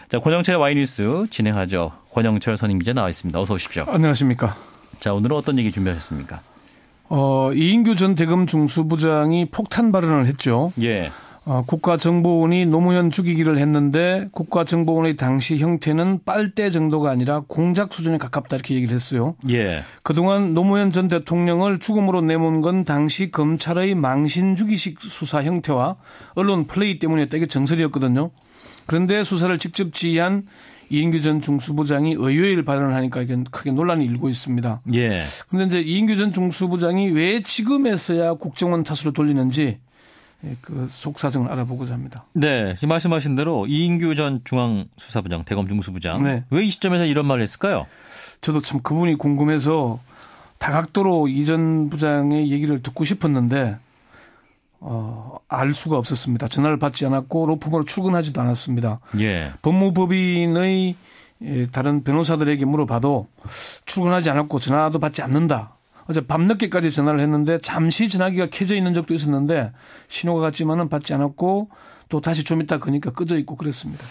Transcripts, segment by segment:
자, 권영철의 와이뉴스 진행하죠. 권영철 선임 기자 나와 있습니다. 어서 오십시오. 안녕하십니까. 자, 오늘은 어떤 얘기 준비하셨습니까? 이인규 전 대검 중수부장이 폭탄 발언을 했죠. 예. 국가정보원이 노무현 죽이기를 했는데 국가정보원의 당시 형태는 빨대 정도가 아니라 공작 수준에 가깝다 이렇게 얘기를 했어요. 예. 그동안 노무현 전 대통령을 죽음으로 내몬 건 당시 검찰의 망신주기식 수사 형태와 언론 플레이 때문이었다. 이게 정설이었거든요. 그런데 수사를 직접 지휘한 이인규 전 중수부장이 의외의 발언을 하니까 이게 크게 논란이 일고 있습니다. 예. 그런데 이제 이인규 전 중수부장이 왜 지금에서야 국정원 탓으로 돌리는지 그 속사정을 알아보고자 합니다. 네, 말씀하신 대로 이인규 전 중앙수사부장, 대검 중수부장. 네. 왜 이 시점에서 이런 말을 했을까요? 저도 참 그분이 궁금해서 다각도로 이 전 부장의 얘기를 듣고 싶었는데 알 수가 없었습니다. 전화를 받지 않았고 로펌으로 출근하지도 않았습니다. 예. 법무법인의 다른 변호사들에게 물어봐도 출근하지 않았고 전화도 받지 않는다. 어제 밤늦게까지 전화를 했는데 잠시 전화기가 켜져 있는 적도 있었는데 신호가 갔지만은 받지 않았고 또 다시 좀 있다 그러니까 꺼져 있고 그랬습니다.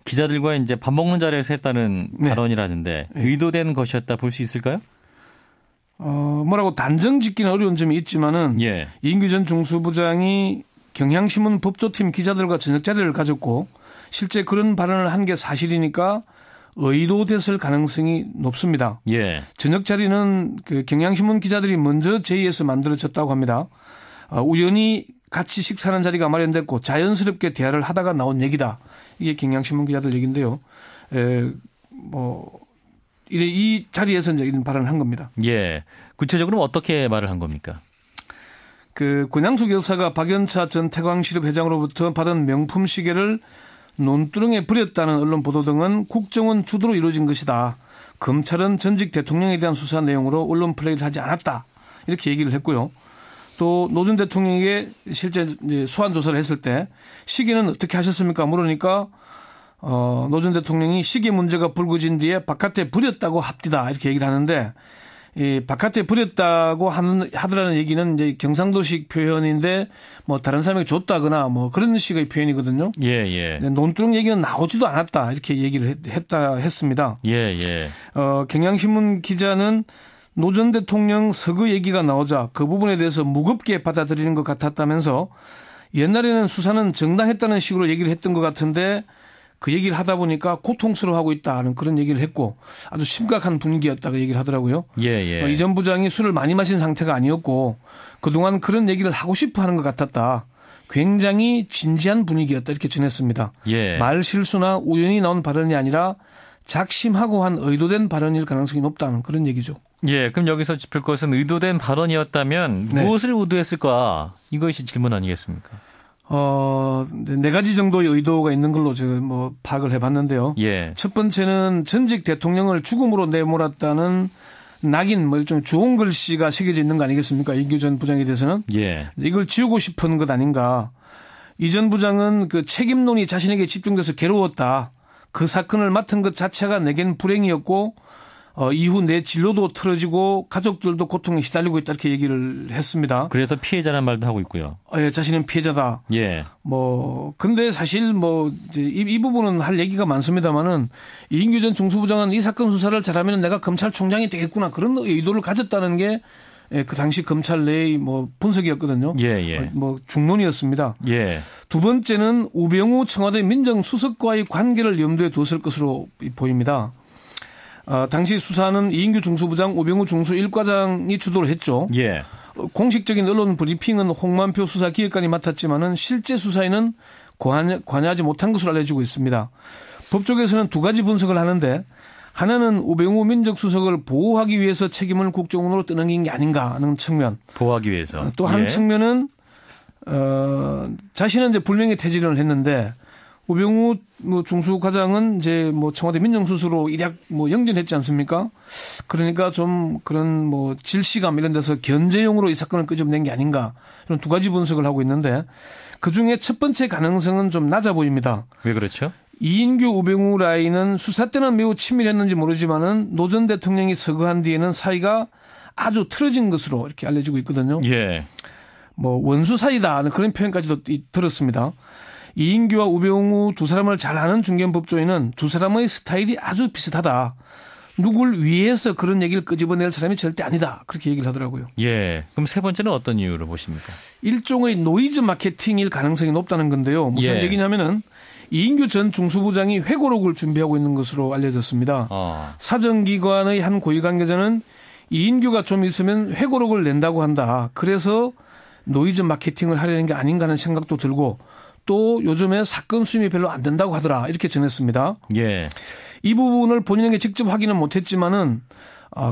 기자들과 이제 밥 먹는 자리에서 했다는 네. 발언이라는데 의도된 것이었다 볼 수 있을까요? 뭐라고 단정 짓기는 어려운 점이 있지만은 예. 이인규 전 중수부장이 경향신문 법조팀 기자들과 저녁 자리를 가졌고 실제 그런 발언을 한 게 사실이니까 의도됐을 가능성이 높습니다. 예. 저녁 자리는 그 경향신문 기자들이 먼저 제의해서 만들어졌다고 합니다. 우연히 같이 식사하는 자리가 마련됐고 자연스럽게 대화를 하다가 나온 얘기다. 이게 경향신문 기자들 얘기인데요. 이 자리에서 이제 이런 발언을 한 겁니다. 예. 구체적으로 어떻게 말을 한 겁니까? 그 권양숙 여사가 박연차 전 태광실업 회장으로부터 받은 명품 시계를 논두렁에 버렸다는 언론 보도 등은 국정원 주도로 이루어진 것이다. 검찰은 전직 대통령에 대한 수사 내용으로 언론 플레이를 하지 않았다. 이렇게 얘기를 했고요. 또 노 전 대통령에게 실제 이제 소환 조사를 했을 때 시계는 어떻게 하셨습니까? 물으니까 노 전 대통령이 시계 문제가 불거진 뒤에 바깥에 버렸다고 합디다. 이렇게 얘기를 하는데 이 바깥에 버렸다고 하더라는 얘기는 이제 경상도식 표현인데 뭐 다른 사람에게 줬다거나 뭐 그런 식의 표현이거든요. 예, 예. 논두렁 얘기는 나오지도 않았다. 이렇게 얘기를 했습니다. 예, 예. 경향신문 기자는 노 전 대통령 서거 얘기가 나오자 그 부분에 대해서 무겁게 받아들이는 것 같았다면서 옛날에는 수사는 정당했다는 식으로 얘기를 했던 것 같은데 그 얘기를 하다 보니까 고통스러워하고 있다는 그런 얘기를 했고 아주 심각한 분위기였다고 얘기를 하더라고요. 예, 예. 이 전 부장이 술을 많이 마신 상태가 아니었고 그동안 그런 얘기를 하고 싶어 하는 것 같았다. 굉장히 진지한 분위기였다 이렇게 전했습니다. 예. 말 실수나 우연히 나온 발언이 아니라 작심하고 한 의도된 발언일 가능성이 높다는 그런 얘기죠. 예, 그럼 여기서 짚을 것은 의도된 발언이었다면 네. 무엇을 의도했을까? 이것이 질문 아니겠습니까? 네 가지 정도의 의도가 있는 걸로 제가 뭐 파악을 해봤는데요. 예. 첫 번째는 전직 대통령을 죽음으로 내몰았다는 낙인, 뭐 일종의 좋은 글씨가 새겨져 있는 거 아니겠습니까? 이인규 전 부장에 대해서는. 예. 이걸 지우고 싶은 것 아닌가. 이 전 부장은 그 책임론이 자신에게 집중돼서 괴로웠다. 그 사건을 맡은 것 자체가 내겐 불행이었고 이후 내 진로도 틀어지고 가족들도 고통에 시달리고 있다 이렇게 얘기를 했습니다. 그래서 피해자라는 말도 하고 있고요. 예, 자신은 피해자다. 예. 근데 사실 이제 이 부분은 할 얘기가 많습니다만은 이인규 전 중수부장은 이 사건 수사를 잘하면 내가 검찰총장이 되겠구나 그런 의도를 가졌다는 게 그 당시 검찰 내의 분석이었거든요. 예, 예. 중론이었습니다. 예. 두 번째는 우병우 청와대 민정수석과의 관계를 염두에 뒀을 것으로 보입니다. 당시 수사는 이인규 중수부장, 우병우 중수 1과장이 주도를 했죠. 예. 공식적인 언론 브리핑은 홍만표 수사기획관이 맡았지만은 실제 수사에는 관여하지 못한 것으로 알려지고 있습니다. 법조계에서는 두 가지 분석을 하는데 하나는 우병우 민정수석을 보호하기 위해서 책임을 국정원으로 떠넘긴 게 아닌가 하는 측면. 보호하기 위해서. 또 한 측면은 자신은 이제 불명예 퇴진을 했는데 우병우 중수과장은 이제 청와대 민정수석으로 일약 영전했지 않습니까? 그러니까 좀 그런 질시감 이런 데서 견제용으로 이 사건을 끄집어낸 게 아닌가 이런 두 가지 분석을 하고 있는데 그 중에 첫 번째 가능성은 좀 낮아 보입니다. 왜 그렇죠? 이인규 우병우 라인은 수사 때는 매우 친밀했는지 모르지만은 노 전 대통령이 서거한 뒤에는 사이가 아주 틀어진 것으로 이렇게 알려지고 있거든요. 예. 원수 사이다 하는 그런 표현까지도 들었습니다. 이인규와 우병우 두 사람을 잘 아는 중견법조인은 두 사람의 스타일이 아주 비슷하다. 누굴 위해서 그런 얘기를 끄집어낼 사람이 절대 아니다. 그렇게 얘기를 하더라고요. 예. 그럼 세 번째는 어떤 이유로 보십니까? 일종의 노이즈 마케팅일 가능성이 높다는 건데요. 무슨 얘기냐면은 이인규 전 중수부장이 회고록을 준비하고 있는 것으로 알려졌습니다. 사정기관의 한 고위 관계자는 이인규가 좀 있으면 회고록을 낸다고 한다. 그래서 노이즈 마케팅을 하려는 게 아닌가 하는 생각도 들고 또 요즘에 사건 수임이 별로 안 된다고 하더라. 이렇게 전했습니다. 예. 이 부분을 본인에게 직접 확인은 못했지만은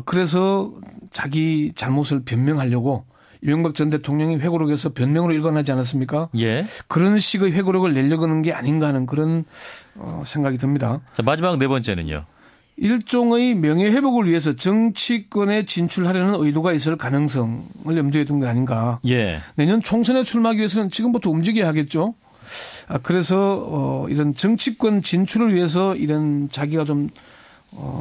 그래서 자기 잘못을 변명하려고 이명박 전 대통령이 회고록에서 변명으로 일관하지 않았습니까? 예. 그런 식의 회고록을 내려고 하는 게 아닌가 하는 그런 생각이 듭니다. 자, 마지막 네 번째는요. 일종의 명예회복을 위해서 정치권에 진출하려는 의도가 있을 가능성을 염두에 둔 게 아닌가. 예. 내년 총선에 출마하기 위해서는 지금부터 움직여야 하겠죠. 그래서 이런 정치권 진출을 위해서 이런 자기가 좀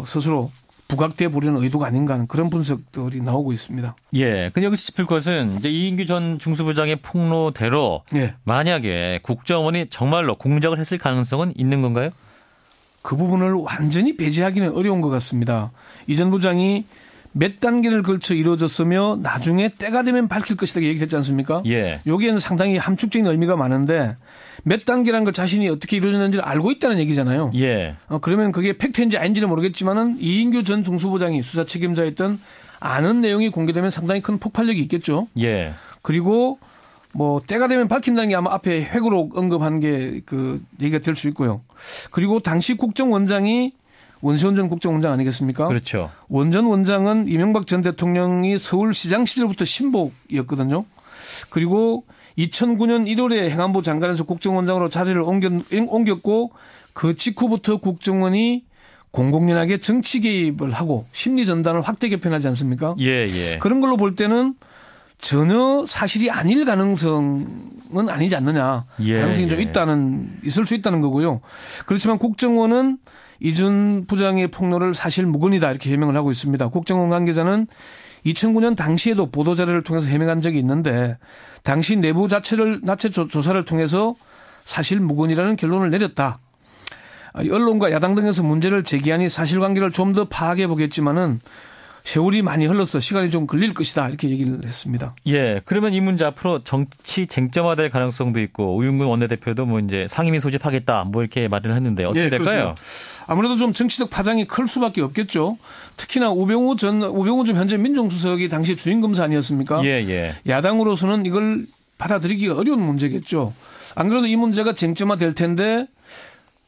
스스로 부각돼 보려는 의도가 아닌가 하는 그런 분석들이 나오고 있습니다. 예. 근데 여기서 짚을 것은 이제 이인규 전 중수부장의 폭로대로 예. 만약에 국정원이 정말로 공작을 했을 가능성은 있는 건가요? 그 부분을 완전히 배제하기는 어려운 것 같습니다. 이 전 부장이 몇 단계를 걸쳐 이루어졌으며 나중에 때가 되면 밝힐 것이다 얘기했지 않습니까? 예. 여기에는 상당히 함축적인 의미가 많은데 몇 단계라는 걸 자신이 어떻게 이루어졌는지를 알고 있다는 얘기잖아요. 예. 그러면 그게 팩트인지 아닌지는 모르겠지만은 이인규 전 중수부장이 수사 책임자였던 아는 내용이 공개되면 상당히 큰 폭발력이 있겠죠. 예. 그리고 뭐 때가 되면 밝힌다는 게 아마 앞에 회고록 언급한 게 그 얘기가 될 수 있고요. 그리고 당시 국정원장이 원세훈 전 국정원장 아니겠습니까? 그렇죠. 원 전 원장은 이명박 전 대통령이 서울시장 시절부터 신복이었거든요. 그리고 2009년 1월에 행안부 장관에서 국정원장으로 자리를 옮겼고 그 직후부터 국정원이 공공연하게 정치 개입을 하고 심리 전단을 확대 개편하지 않습니까? 예, 예. 그런 걸로 볼 때는 전혀 사실이 아닐 가능성은 아니지 않느냐. 예, 가능성이 좀 있을 수 있다는 거고요. 그렇지만 국정원은 이준 부장의 폭로를 사실 무근이다 이렇게 해명을 하고 있습니다. 국정원 관계자는 2009년 당시에도 보도자료를 통해서 해명한 적이 있는데 당시 내부 나체 조사를 통해서 사실 무근이라는 결론을 내렸다. 언론과 야당 등에서 문제를 제기하니 사실관계를 좀 더 파악해 보겠지만은 세월이 많이 흘러서 시간이 좀 걸릴 것이다 이렇게 얘기를 했습니다. 예, 그러면 이 문제 앞으로 정치 쟁점화될 가능성도 있고 우윤근 원내대표도 뭐 이제 상임위 소집하겠다 뭐 이렇게 말을 했는데 어떻게 될까요? 그렇습니다. 아무래도 좀 정치적 파장이 클 수밖에 없겠죠. 특히나 우병우 전 현재 민정수석이 당시 주임검사 아니었습니까? 예, 예. 야당으로서는 이걸 받아들이기가 어려운 문제겠죠. 안 그래도 이 문제가 쟁점화될 텐데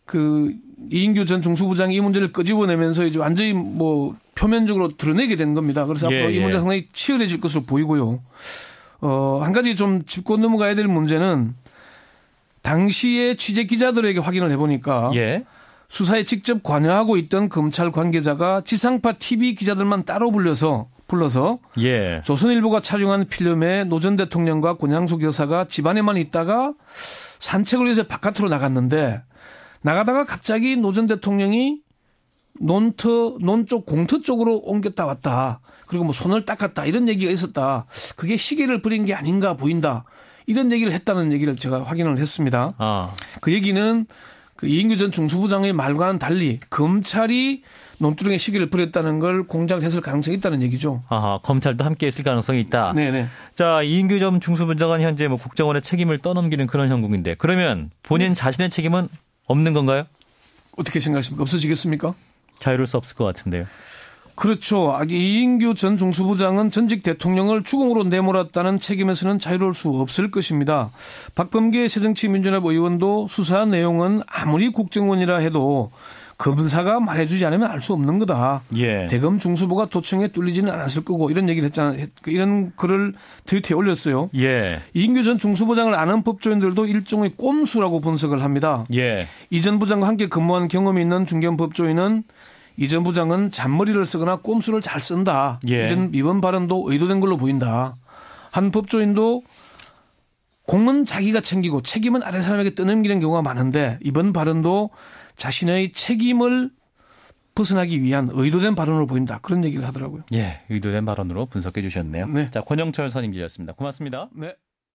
그 이인규 전 중수부장이 이 문제를 끄집어내면서 이제 완전히 뭐 표면적으로 드러내게 된 겁니다. 그래서 앞으로 이 문제가 상당히 치열해질 것으로 보이고요. 한 가지 좀 짚고 넘어가야 될 문제는 당시에 취재 기자들에게 확인을 해보니까 예. 수사에 직접 관여하고 있던 검찰 관계자가 지상파 TV 기자들만 따로 불러서 예. 조선일보가 촬영한 필름에 노 전 대통령과 권양숙 여사가 집안에만 있다가 산책을 위해서 바깥으로 나갔는데 나가다가 갑자기 노 전 대통령이 논 쪽 공터 쪽으로 옮겼다 왔다. 그리고 뭐 손을 닦았다. 이런 얘기가 있었다. 그게 시계를 버린 게 아닌가 보인다. 이런 얘기를 했다는 얘기를 제가 확인을 했습니다. 그 얘기는 그 이인규 전 중수부장의 말과는 달리 검찰이 논두렁에 시계를 버렸다는 걸 공작을 했을 가능성이 있다는 얘기죠. 검찰도 함께 있을 가능성이 있다. 네네. 자, 이인규 전 중수부장은 현재 뭐 국정원의 책임을 떠넘기는 그런 형국인데 그러면 본인 자신의 책임은 없는 건가요? 어떻게 생각하십니까? 없어지겠습니까? 자유로울 수 없을 것 같은데요. 그렇죠. 이인규 전 중수부장은 전직 대통령을 죽음으로 내몰았다는 책임에서는 자유로울 수 없을 것입니다. 박범계 새정치민주연합 의원도 수사 내용은 아무리 국정원이라 해도 검사가 말해주지 않으면 알 수 없는 거다. 예. 대검 중수부가 도청에 뚫리지는 않았을 거고 이런 얘기를 했잖아요. 이런 글을 트위터에 올렸어요. 예. 이인규 전 중수부장을 아는 법조인들도 일종의 꼼수라고 분석을 합니다. 예. 이 전 부장과 함께 근무한 경험이 있는 중견 법조인은 이 전 부장은 잔머리를 쓰거나 꼼수를 잘 쓴다. 예. 이번 발언도 의도된 걸로 보인다. 한 법조인도 공은 자기가 챙기고 책임은 아래 사람에게 떠넘기는 경우가 많은데 이번 발언도 자신의 책임을 벗어나기 위한 의도된 발언으로 보인다. 그런 얘기를 하더라고요. 예, 의도된 발언으로 분석해 주셨네요. 네. 자, 권영철 선임 기자였습니다. 고맙습니다. 네.